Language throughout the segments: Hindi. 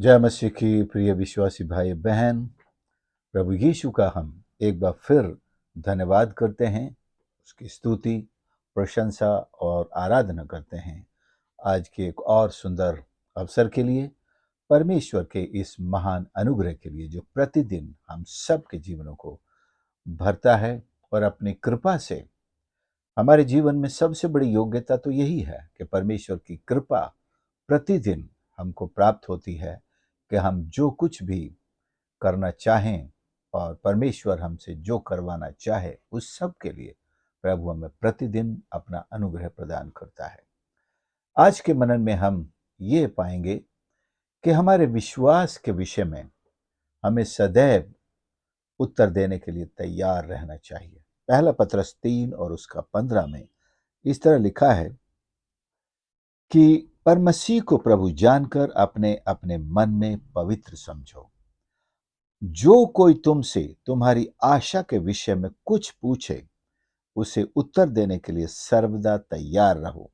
जय मसीह की प्रिय विश्वासी भाई बहन, प्रभु यीशु का हम एक बार फिर धन्यवाद करते हैं, उसकी स्तुति, प्रशंसा और आराधना करते हैं आज के एक और सुंदर अवसर के लिए, परमेश्वर के इस महान अनुग्रह के लिए जो प्रतिदिन हम सब के जीवनों को भरता है। और अपनी कृपा से हमारे जीवन में सबसे बड़ी योग्यता तो यही है कि परमेश्वर की कृपा प्रतिदिन हमको प्राप्त होती है कि हम जो कुछ भी करना चाहें और परमेश्वर हमसे जो करवाना चाहे उस सब के लिए प्रभु हमें प्रतिदिन अपना अनुग्रह प्रदान करता है। आज के मनन में हम ये पाएंगे कि हमारे विश्वास के विषय में हमें सदैव उत्तर देने के लिए तैयार रहना चाहिए। पहला पत्रस 3 और उसका 15 में इस तरह लिखा है कि पर मसीह को प्रभु जानकर अपने अपने मन में पवित्र समझो। जो कोई तुमसे तुम्हारी आशा के विषय में कुछ पूछे उसे उत्तर देने के लिए सर्वदा तैयार रहो,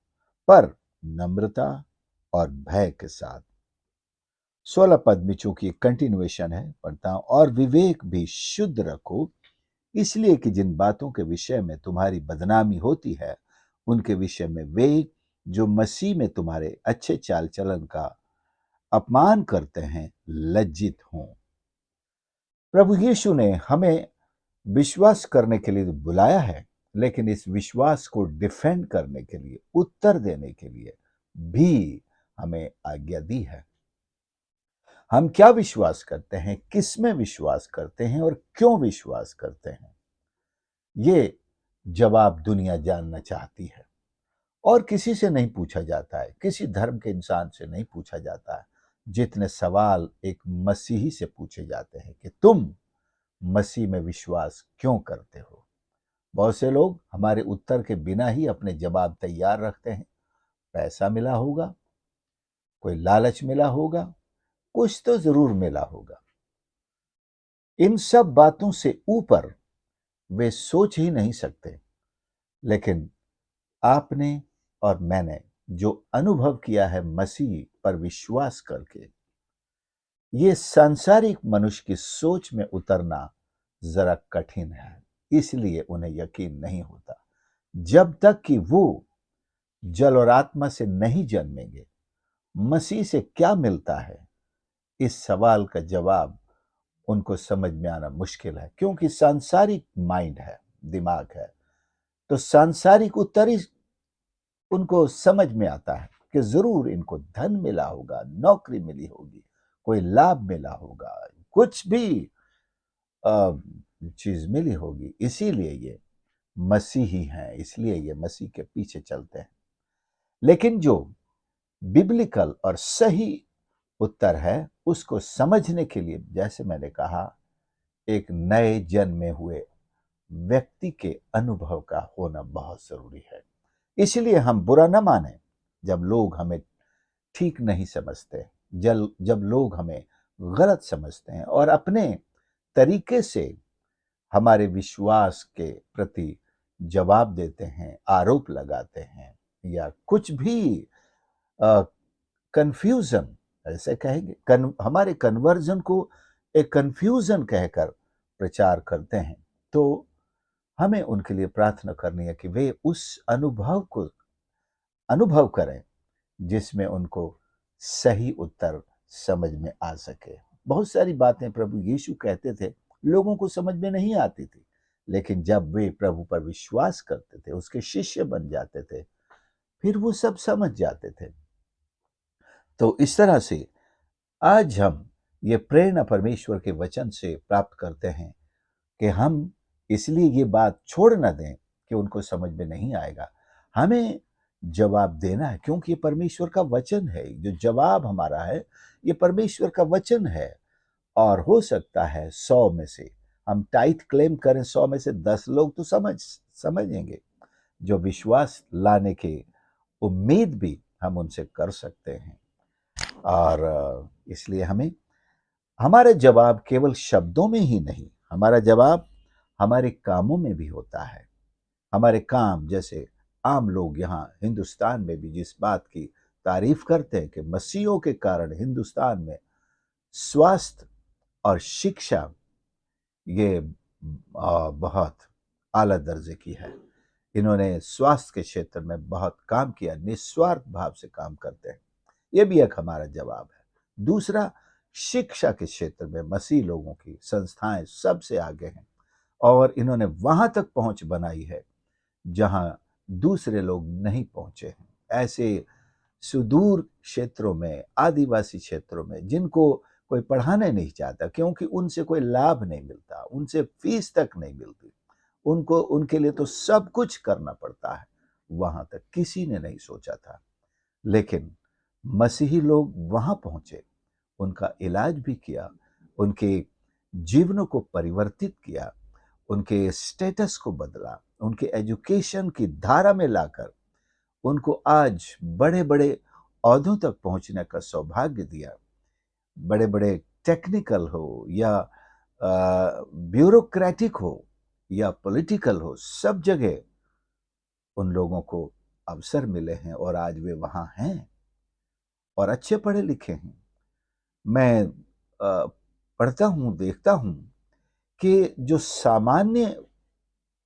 पर नम्रता और भय के साथ। 16 पद में चूंकि कंटिन्यूएशन है, पढ़ता हूं, और विवेक भी शुद्ध रखो, इसलिए कि जिन बातों के विषय में तुम्हारी बदनामी होती है उनके विषय में वे जो मसीह में तुम्हारे अच्छे चाल चलन का अपमान करते हैं लज्जित हों। प्रभु यीशु ने हमें विश्वास करने के लिए बुलाया है, लेकिन इस विश्वास को डिफेंड करने के लिए, उत्तर देने के लिए भी हमें आज्ञा दी है। हम क्या विश्वास करते हैं, किस में विश्वास करते हैं और क्यों विश्वास करते हैं, ये जवाब दुनिया जानना चाहती है। और किसी से नहीं पूछा जाता है, किसी धर्म के इंसान से नहीं पूछा जाता है जितने सवाल एक मसीही से पूछे जाते हैं कि तुम मसीह में विश्वास क्यों करते हो। बहुत से लोग हमारे उत्तर के बिना ही अपने जवाब तैयार रखते हैं। पैसा मिला होगा, कोई लालच मिला होगा, कुछ तो जरूर मिला होगा। इन सब बातों से ऊपर वे सोच ही नहीं सकते। लेकिन आपने और मैंने जो अनुभव किया है मसीह पर विश्वास करके, ये सांसारिक मनुष्य की सोच में उतरना जरा कठिन है, इसलिए उन्हें यकीन नहीं होता। जब तक कि वो जल और आत्मा से नहीं जन्मेंगे, मसीह से क्या मिलता है, इस सवाल का जवाब उनको समझ में आना मुश्किल है, क्योंकि सांसारिक माइंड है, दिमाग है। तो सांसारिक उत्तर ही उनको समझ में आता है कि जरूर इनको धन मिला होगा, नौकरी मिली होगी, कोई लाभ मिला होगा, कुछ भी चीज मिली होगी, इसीलिए ये मसीही हैं, इसलिए ये मसीह के पीछे चलते हैं। लेकिन जो बिब्लिकल और सही उत्तर है उसको समझने के लिए, जैसे मैंने कहा, एक नए जन्मे हुए व्यक्ति के अनुभव का होना बहुत जरूरी है। इसलिए हम बुरा न माने जब लोग हमें ठीक नहीं समझते, जब लोग हमें गलत समझते हैं और अपने तरीके से हमारे विश्वास के प्रति जवाब देते हैं, आरोप लगाते हैं, या कुछ भी कंफ्यूजन ऐसे कहेंगे, हमारे कन्वर्जन को एक कंफ्यूजन कहकर प्रचार करते हैं, तो हमें उनके लिए प्रार्थना करनी है कि वे उस अनुभव को अनुभव करें जिसमें उनको सही उत्तर समझ में आ सके। बहुत सारी बातें प्रभु यीशु कहते थे, लोगों को समझ में नहीं आती थी, लेकिन जब वे प्रभु पर विश्वास करते थे, उसके शिष्य बन जाते थे, फिर वो सब समझ जाते थे। तो इस तरह से आज हम ये प्रेरणा परमेश्वर के वचन से प्राप्त करते हैं कि हम इसलिए ये बात छोड़ ना दें कि उनको समझ में नहीं आएगा। हमें जवाब देना है, क्योंकि ये परमेश्वर का वचन है। जो जवाब हमारा है ये परमेश्वर का वचन है। और हो सकता है 100 में से हम टाइट क्लेम करें, 100 में से 10 लोग तो समझेंगे। जो विश्वास लाने की उम्मीद भी हम उनसे कर सकते हैं। और इसलिए हमें हमारा जवाब केवल शब्दों में ही नहीं, हमारा जवाब हमारे कामों में भी होता है। हमारे काम, जैसे आम लोग यहाँ हिंदुस्तान में भी जिस बात की तारीफ करते हैं कि मसीहों के कारण हिंदुस्तान में स्वास्थ्य और शिक्षा ये बहुत आला दर्जे की है। इन्होंने स्वास्थ्य के क्षेत्र में बहुत काम किया, निस्वार्थ भाव से काम करते हैं। ये भी एक हमारा जवाब है। दूसरा, शिक्षा के क्षेत्र में मसीह लोगों की संस्थाएं सबसे आगे हैं और इन्होंने वहां तक पहुंच बनाई है जहां दूसरे लोग नहीं पहुंचे हैं। ऐसे सुदूर क्षेत्रों में, आदिवासी क्षेत्रों में, जिनको कोई पढ़ाने नहीं चाहता क्योंकि उनसे कोई लाभ नहीं मिलता, उनसे फीस तक नहीं मिलती, उनको उनके लिए तो सब कुछ करना पड़ता है, वहां तक किसी ने नहीं सोचा था। लेकिन मसीही लोग वहां पहुंचे, उनका इलाज भी किया, उनके जीवनों को परिवर्तित किया, उनके स्टेटस को बदला, उनके एजुकेशन की धारा में लाकर उनको आज बड़े बड़े औहदों तक पहुंचने का सौभाग्य दिया। बड़े बड़े टेक्निकल हो या ब्यूरोक्रेटिक हो या पॉलिटिकल हो, सब जगह उन लोगों को अवसर मिले हैं और आज वे वहां हैं और अच्छे पढ़े लिखे हैं। मैं पढ़ता हूं, देखता हूं कि जो सामान्य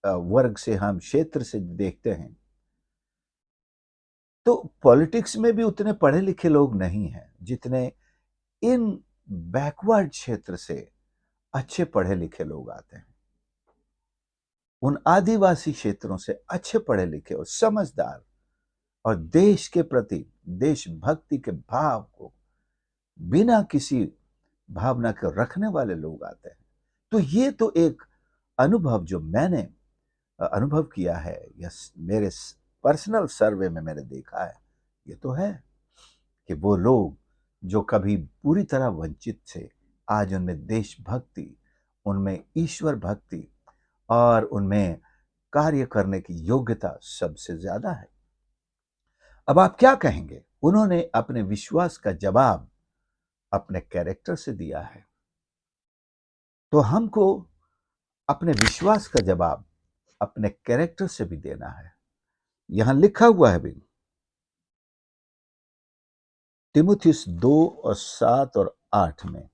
वर्ग से, हम क्षेत्र से देखते हैं, तो पॉलिटिक्स में भी उतने पढ़े लिखे लोग नहीं हैं जितने इन बैकवर्ड क्षेत्र से अच्छे पढ़े लिखे लोग आते हैं। उन आदिवासी क्षेत्रों से अच्छे पढ़े लिखे और समझदार और देश के प्रति देशभक्ति के भाव को बिना किसी भावना के रखने वाले लोग आते हैं। तो ये तो एक अनुभव जो मैंने अनुभव किया है, या मेरे पर्सनल सर्वे में मैंने देखा है, ये तो है कि वो लोग जो कभी पूरी तरह वंचित थे, आज उनमें देशभक्ति, उनमें ईश्वर भक्ति और उनमें कार्य करने की योग्यता सबसे ज्यादा है। अब आप क्या कहेंगे? उन्होंने अपने विश्वास का जवाब अपने कैरेक्टर से दिया है, तो हमको अपने विश्वास का जवाब अपने कैरेक्टर से भी देना है। यहां लिखा हुआ है भी, तीमुथियुस 2:7 और 8 में,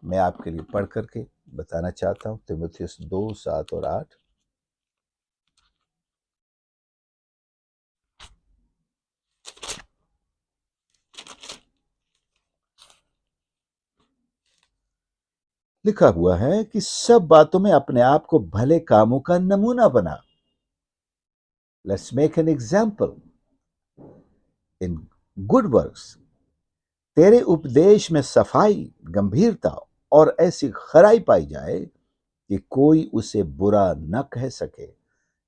मैं आपके लिए पढ़ करके बताना चाहता हूं। तीमुथियुस 2:7 और 8। लिखा हुआ है कि सब बातों में अपने आप को भले कामों का नमूना बना। Let's make an example in good works. तेरे उपदेश में सफाई, गंभीरता और ऐसी खराई पाई जाए कि कोई उसे बुरा न कह सके,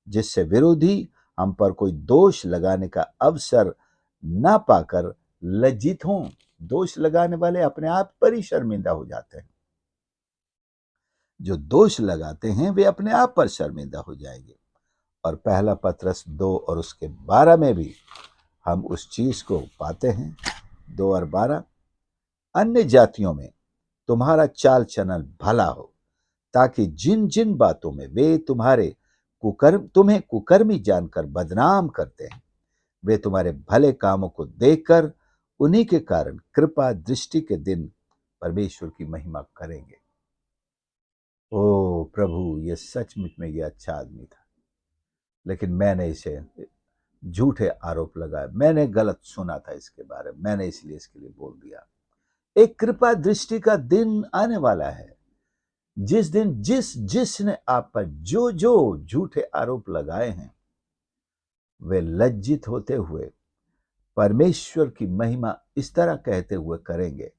जिससे विरोधी हम पर कोई दोष लगाने का अवसर ना पाकर लज्जित हों। दोष लगाने वाले अपने आप पर ही शर्मिंदा हो जाते हैं। जो दोष लगाते हैं वे अपने आप पर शर्मिंदा हो जाएंगे। और पहला पत्रस 2 और उसके 12 में भी हम उस चीज को पाते हैं। 2 और 12, अन्य जातियों में तुम्हारा चाल चलन भला हो, ताकि जिन जिन बातों में वे तुम्हें कुकर्मी जानकर बदनाम करते हैं, वे तुम्हारे भले कामों को देखकर उन्हीं के कारण कृपा दृष्टि के दिन परमेश्वर की महिमा करेंगे। ओ प्रभु, ये सचमुच में ये अच्छा आदमी था, लेकिन मैंने इसे झूठे आरोप लगाए, मैंने गलत सुना था इसके बारे में, मैंने इसलिए इसके लिए बोल दिया। एक कृपा दृष्टि का दिन आने वाला है, जिस दिन जिसने आप पर जो जो झूठे आरोप लगाए हैं, वे लज्जित होते हुए परमेश्वर की महिमा इस तरह कहते हुए करेंगे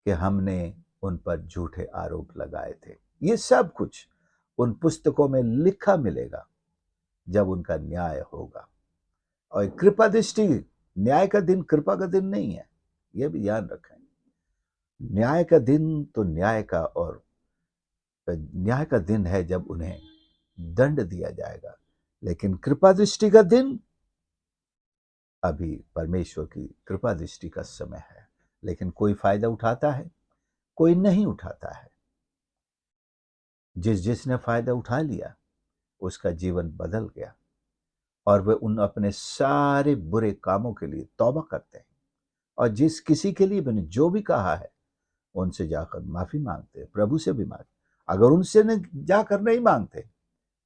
कि हमने उन पर झूठे आरोप लगाए थे। ये सब कुछ उन पुस्तकों में लिखा मिलेगा जब उनका न्याय होगा। और कृपा दृष्टि, न्याय का दिन कृपा का दिन नहीं है, यह भी ध्यान रखें। न्याय का दिन तो न्याय का दिन है जब उन्हें दंड दिया जाएगा, लेकिन कृपा दृष्टि का दिन अभी परमेश्वर की कृपा दृष्टि का समय है। लेकिन कोई फायदा उठाता है, कोई नहीं उठाता है। जिसने फायदा उठा लिया उसका जीवन बदल गया और वे उन अपने सारे बुरे कामों के लिए तौबा करते हैं। और जिस किसी के लिए मैंने जो भी कहा है उनसे जाकर माफी मांगते, प्रभु से भी मांगते। अगर उनसे जाकर नहीं मांगते,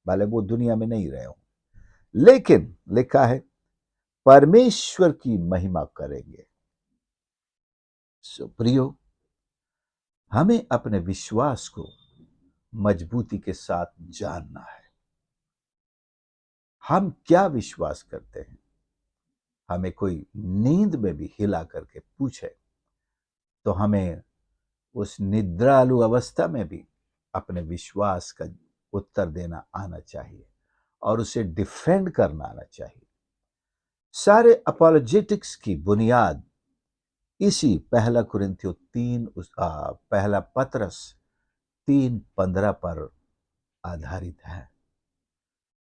भले वो दुनिया में नहीं रहे हो, लेकिन लिखा है परमेश्वर की महिमा करेंगे। सो प्रियो, हमें अपने विश्वास को मजबूती के साथ जानना है। हम क्या विश्वास करते हैं? हमें कोई नींद में भी हिला करके पूछे तो हमें उस निद्रालु अवस्था में भी अपने विश्वास का उत्तर देना आना चाहिए और उसे डिफेंड करना आना चाहिए। सारे अपोलोजेटिक्स की बुनियाद इसी पहला पतरस 3:15 पर आधारित है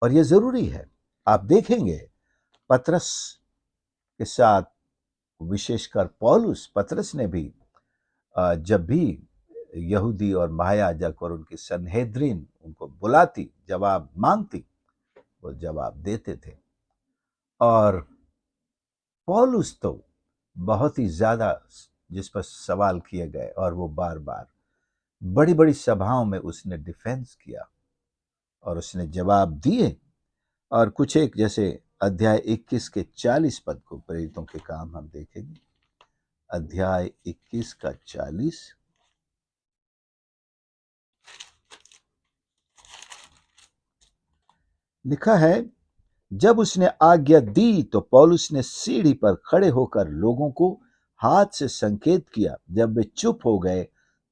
और यह जरूरी है। आप देखेंगे पतरस के साथ, विशेषकर पतरस ने भी जब भी यहूदी और महायाजक और उनकी सन्हेद्रीन उनको बुलाती, जवाब मांगती, वो जवाब देते थे। और पौलुस तो बहुत ही ज्यादा जिस पर सवाल किए गए और वो बार बार बड़ी बड़ी सभाओं में उसने डिफेंस किया और उसने जवाब दिए। और कुछ एक जैसे अध्याय 21 के 40 पद को, प्रेरितों के काम हम देखेंगे, अध्याय 21 का 40। लिखा है, जब उसने आज्ञा दी तो पौलुस ने सीढ़ी पर खड़े होकर लोगों को हाथ से संकेत किया। जब वे चुप हो गए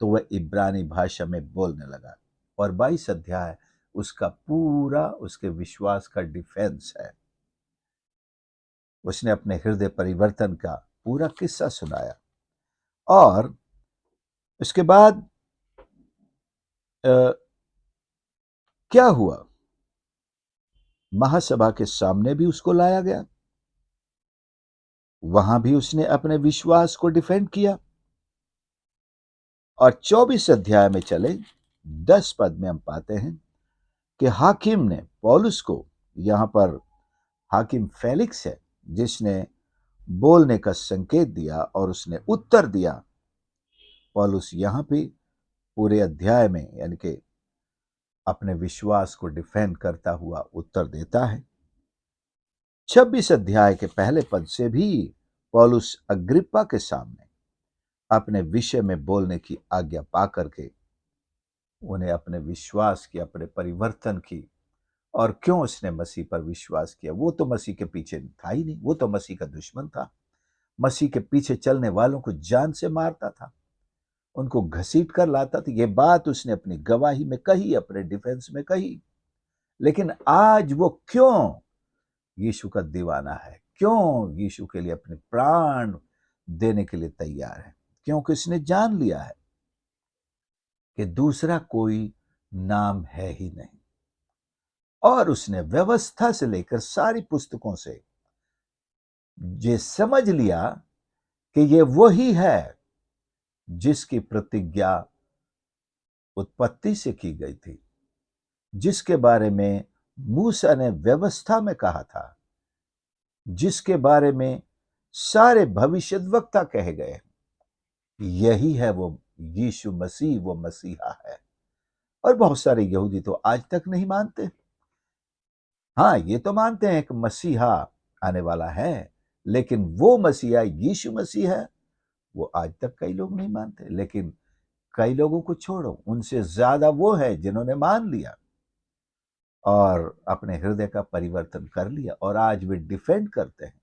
तो वह इब्रानी भाषा में बोलने लगा। और 22 अध्याय उसका पूरा उसके विश्वास का डिफेंस है। उसने अपने हृदय परिवर्तन का पूरा किस्सा सुनाया। और उसके बाद क्या हुआ? महासभा के सामने भी उसको लाया गया, वहां भी उसने अपने विश्वास को डिफेंड किया। और 24 अध्याय में चले 10 पद में हम पाते हैं कि हाकिम ने पौलुस को, यहां पर हाकिम फेलिक्स है जिसने बोलने का संकेत दिया और उसने उत्तर दिया। पौलुस यहां भी पूरे अध्याय में यानी कि अपने विश्वास को डिफेंड करता हुआ उत्तर देता है। 26 अध्याय के पहले पद से भी पौलुस अग्रिप्पा के सामने अपने विषय में बोलने की आज्ञा पा करके उन्हें अपने विश्वास की, अपने परिवर्तन की, और क्यों उसने मसीह पर विश्वास किया। वो तो मसीह के पीछे था ही नहीं, वो तो मसीह का दुश्मन था। मसीह के पीछे चलने वालों को जान से मारता था, उनको घसीट कर लाता था। ये बात उसने अपनी गवाही में कही, अपने डिफेंस में कही। लेकिन आज वो क्यों यीशु का दीवाना है, क्यों यीशु के लिए अपने प्राण देने के लिए तैयार है? क्योंकि उसने जान लिया है कि दूसरा कोई नाम है ही नहीं। और उसने व्यवस्था से लेकर सारी पुस्तकों से ये समझ लिया कि ये वही है जिसकी प्रतिज्ञा उत्पत्ति से की गई थी, जिसके बारे में मूसा ने व्यवस्था में कहा था, जिसके बारे में सारे भविष्यद्वक्ता कहे गए। यही है वो यीशु मसीह, वो मसीहा है। और बहुत सारे यहूदी तो आज तक नहीं मानते। हाँ, ये तो मानते हैं कि मसीहा आने वाला है, लेकिन वो मसीहा यीशु मसीह है, वो आज तक कई लोग नहीं मानते। लेकिन कई लोगों को छोड़ो, उनसे ज्यादा वो है जिन्होंने मान लिया और अपने हृदय का परिवर्तन कर लिया, और आज वे डिफेंड करते हैं।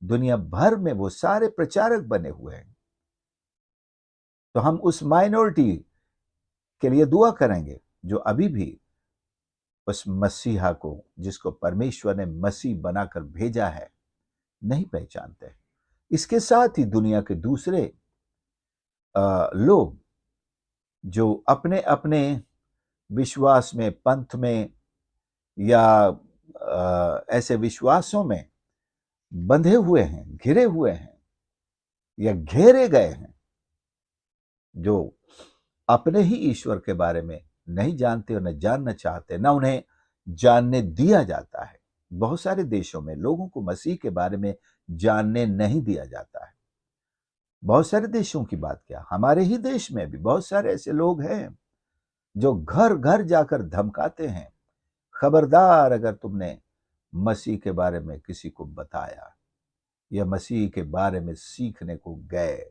दुनिया भर में वो सारे प्रचारक बने हुए हैं। तो हम उस माइनॉरिटी के लिए दुआ करेंगे जो अभी भी उस मसीहा को, जिसको परमेश्वर ने मसीह बनाकर भेजा है, नहीं पहचानते। इसके साथ ही दुनिया के दूसरे लोग जो अपने अपने विश्वास में, पंथ में या ऐसे विश्वासों में बंधे हुए हैं, घिरे हुए हैं या घेरे गए हैं, जो अपने ही ईश्वर के बारे में नहीं जानते और न जानना चाहते, न उन्हें जानने दिया जाता है। बहुत सारे देशों में लोगों को मसीह के बारे में जानने नहीं दिया जाता है। बहुत सारे देशों की बात क्या, हमारे ही देश में भी बहुत सारे ऐसे लोग हैं जो घर घर जाकर धमकाते हैं, खबरदार अगर तुमने मसीह के बारे में किसी को बताया या मसीह के बारे में सीखने को गए।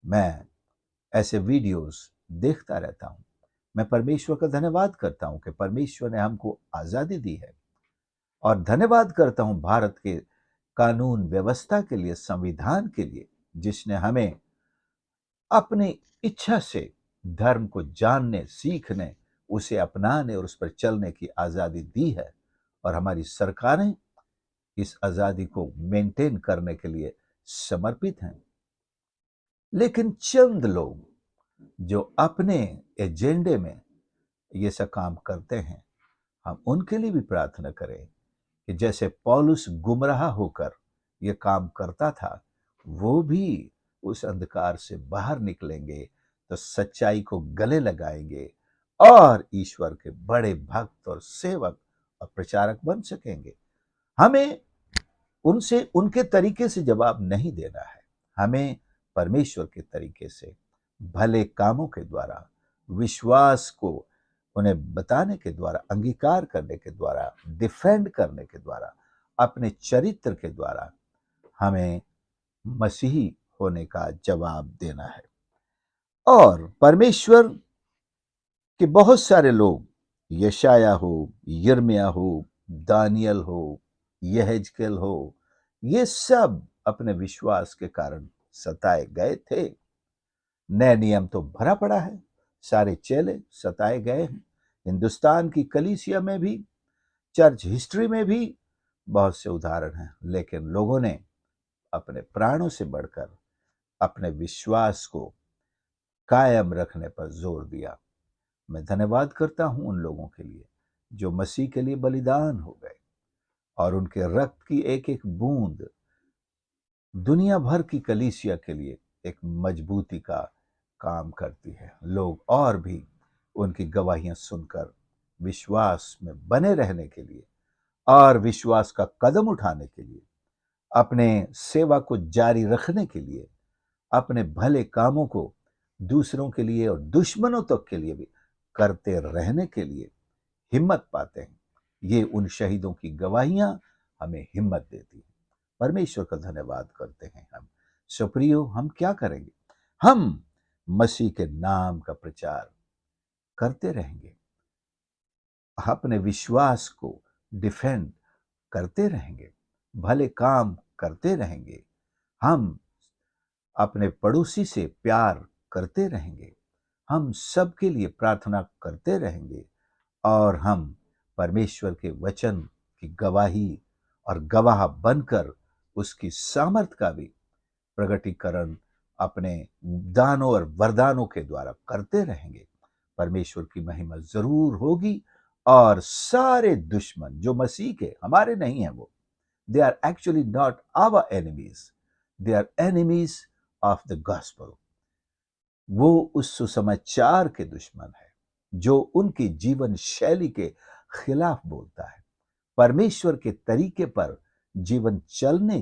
मैं ऐसे वीडियोस देखता रहता हूं। मैं परमेश्वर का धन्यवाद करता हूं कि परमेश्वर ने हमको आजादी दी है, और धन्यवाद करता हूं भारत के कानून व्यवस्था के लिए, संविधान के लिए, जिसने हमें अपनी इच्छा से धर्म को जानने, सीखने, उसे अपनाने और उस पर चलने की आजादी दी है। और हमारी सरकारें इस आजादी को मेंटेन करने के लिए समर्पित हैं। लेकिन चंद लोग जो अपने एजेंडे में ये सब काम करते हैं, हम उनके लिए भी प्रार्थना करें कि जैसे पौलुस गुमराह होकर ये काम करता था, वो भी उस अंधकार से बाहर निकलेंगे तो सच्चाई को गले लगाएंगे और ईश्वर के बड़े भक्त और सेवक और प्रचारक बन सकेंगे। हमें उनसे उनके तरीके से जवाब नहीं देना है। हमें परमेश्वर के तरीके से, भले कामों के द्वारा, विश्वास को उन्हें बताने के द्वारा, अंगीकार करने के द्वारा, डिफेंड करने के द्वारा, अपने चरित्र के द्वारा हमें मसीही होने का जवाब देना है। और परमेश्वर के बहुत सारे लोग, यशाया हो, यिर्मयाह हो, दानियल हो, यहेजकेल हो, ये सब अपने विश्वास के कारण सताए गए थे। नए नियम तो भरा पड़ा है, सारे चेले सताए गए हैं। हिंदुस्तान की कलीसिया में भी, चर्च हिस्ट्री में भी बहुत से उदाहरण हैं, लेकिन लोगों ने अपने प्राणों से बढ़कर अपने विश्वास को कायम रखने पर जोर दिया। मैं धन्यवाद करता हूं उन लोगों के लिए जो मसीह के लिए बलिदान हो गए, और उनके रक्त की एक एक बूंद दुनिया भर की कलीसिया के लिए एक मजबूती का काम करती है। लोग और भी उनकी गवाहियां सुनकर विश्वास में बने रहने के लिए और विश्वास का कदम उठाने के लिए, अपने सेवा को जारी रखने के लिए, अपने भले कामों को दूसरों के लिए और दुश्मनों तक के लिए भी करते रहने के लिए हिम्मत पाते हैं। ये उन शहीदों की गवाहियां हमें हिम्मत देती हैं। परमेश्वर का धन्यवाद करते हैं हम। सुप्रियो, हम क्या करेंगे? हम मसीह के नाम का प्रचार करते रहेंगे, अपने विश्वास को डिफेंड करते रहेंगे, भले काम करते रहेंगे, हम अपने पड़ोसी से प्यार करते रहेंगे, हम सबके लिए प्रार्थना करते रहेंगे, और हम परमेश्वर के वचन की गवाही और गवाह बनकर उसकी सामर्थ का भी प्रगटीकरण अपने दानों और वरदानों के द्वारा करते रहेंगे। परमेश्वर की महिमा जरूर होगी, और सारे दुश्मन जो मसीह के, हमारे नहीं हैं, वो they are actually not our enemies, they are enemies of the gospel. वो उस सुसमाचार के दुश्मन है जो उनकी जीवन शैली के खिलाफ बोलता है, परमेश्वर के तरीके पर जीवन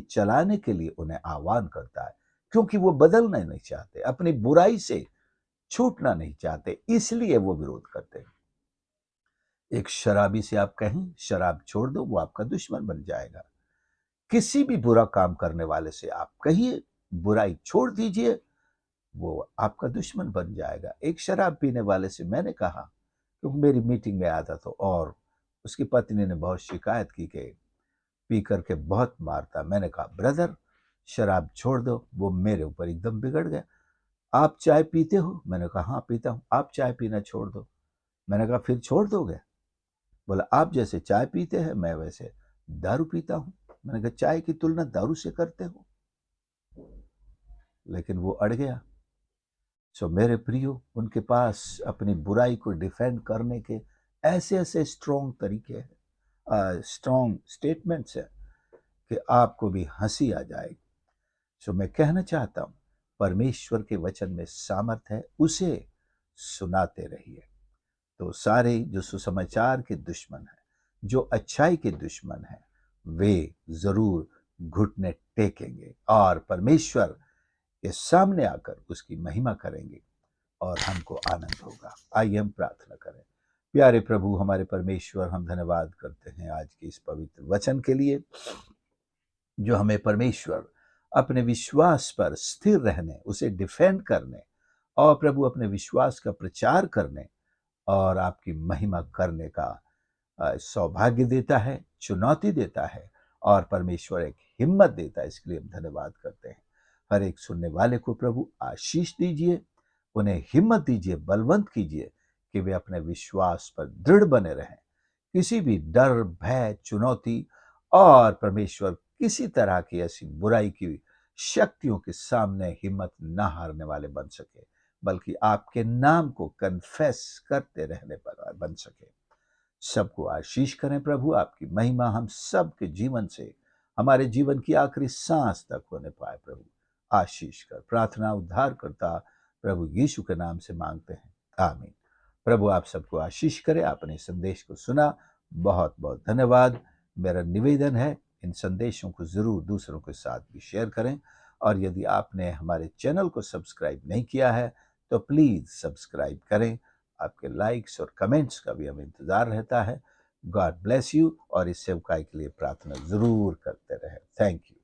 चलाने के लिए उन्हें आह्वान करता है, क्योंकि वो बदलना नहीं चाहते, अपनी बुराई से छूटना नहीं चाहते, इसलिए वो विरोध करते हैं। एक शराबी से आप कहें शराब छोड़ दो, वो आपका दुश्मन बन जाएगा। किसी भी बुरा काम करने वाले से आप कहिए बुराई छोड़ दीजिए, वो आपका दुश्मन बन जाएगा। एक शराब पीने वाले से मैंने कहा, क्योंकि मेरी मीटिंग में आता था और उसकी पत्नी ने बहुत शिकायत की कि पी करके बहुत मारता। मैंने कहा ब्रदर शराब छोड़ दो। वो मेरे ऊपर एकदम बिगड़ गया। आप चाय पीते हो? मैंने कहा हाँ पीता हूँ। आप चाय पीना छोड़ दो। मैंने कहा फिर छोड़ दोगे? बोला आप जैसे चाय पीते हैं मैं वैसे दारू पीता हूँ। मैंने कहा चाय की तुलना दारू से करते हो? लेकिन वो अड़ गया। सो मेरे प्रियो, उनके पास अपनी बुराई को डिफेंड करने के ऐसे ऐसे स्ट्रॉन्ग तरीके हैं, स्ट्रॉन्ग स्टेटमेंट्स हैं कि आपको भी हंसी आ जाएगी। सो मैं कहना चाहता हूं, परमेश्वर के वचन में सामर्थ है, उसे सुनाते रहिए। तो सारे जो सुसमाचार के दुश्मन हैं, जो अच्छाई के दुश्मन हैं, वे जरूर घुटने टेकेंगे और परमेश्वर के सामने आकर उसकी महिमा करेंगे और हमको आनंद होगा। आइए हम प्रार्थना करें। प्यारे प्रभु हमारे परमेश्वर, हम धन्यवाद करते हैं आज के इस पवित्र वचन के लिए, जो हमें परमेश्वर अपने विश्वास पर स्थिर रहने, उसे डिफेंड करने और प्रभु अपने विश्वास का प्रचार करने और आपकी महिमा करने का सौभाग्य देता है, चुनौती देता है और परमेश्वर एक हिम्मत देता है। इसके लिए हम धन्यवाद करते हैं। हर एक सुनने वाले को प्रभु आशीष दीजिए, उन्हें हिम्मत दीजिए, बलवंत कीजिए कि वे अपने विश्वास पर दृढ़ बने रहें। किसी भी डर, भय, चुनौती और परमेश्वर किसी तरह की ऐसी बुराई की शक्तियों के सामने हिम्मत न हारने वाले बन सके, बल्कि आपके नाम को कन्फेस करते रहने पर बन सके। सबको आशीष करें प्रभु, आपकी महिमा हम सब के जीवन से हमारे जीवन की आखिरी सांस तक होने पाए। प्रभु आशीष कर। प्रार्थना उद्धार करता प्रभु यीशु के नाम से मांगते हैं, आमीन। प्रभु आप सबको आशीष करे। आपने संदेश को सुना, बहुत बहुत धन्यवाद। मेरा निवेदन है इन संदेशों को जरूर दूसरों के साथ भी शेयर करें, और यदि आपने हमारे चैनल को सब्सक्राइब नहीं किया है तो प्लीज सब्सक्राइब करें। आपके लाइक्स और कमेंट्स का भी हमें इंतजार रहता है। गॉड ब्लेस यू, और इस सेवकाई के लिए प्रार्थना जरूर करते रहे। Thank you.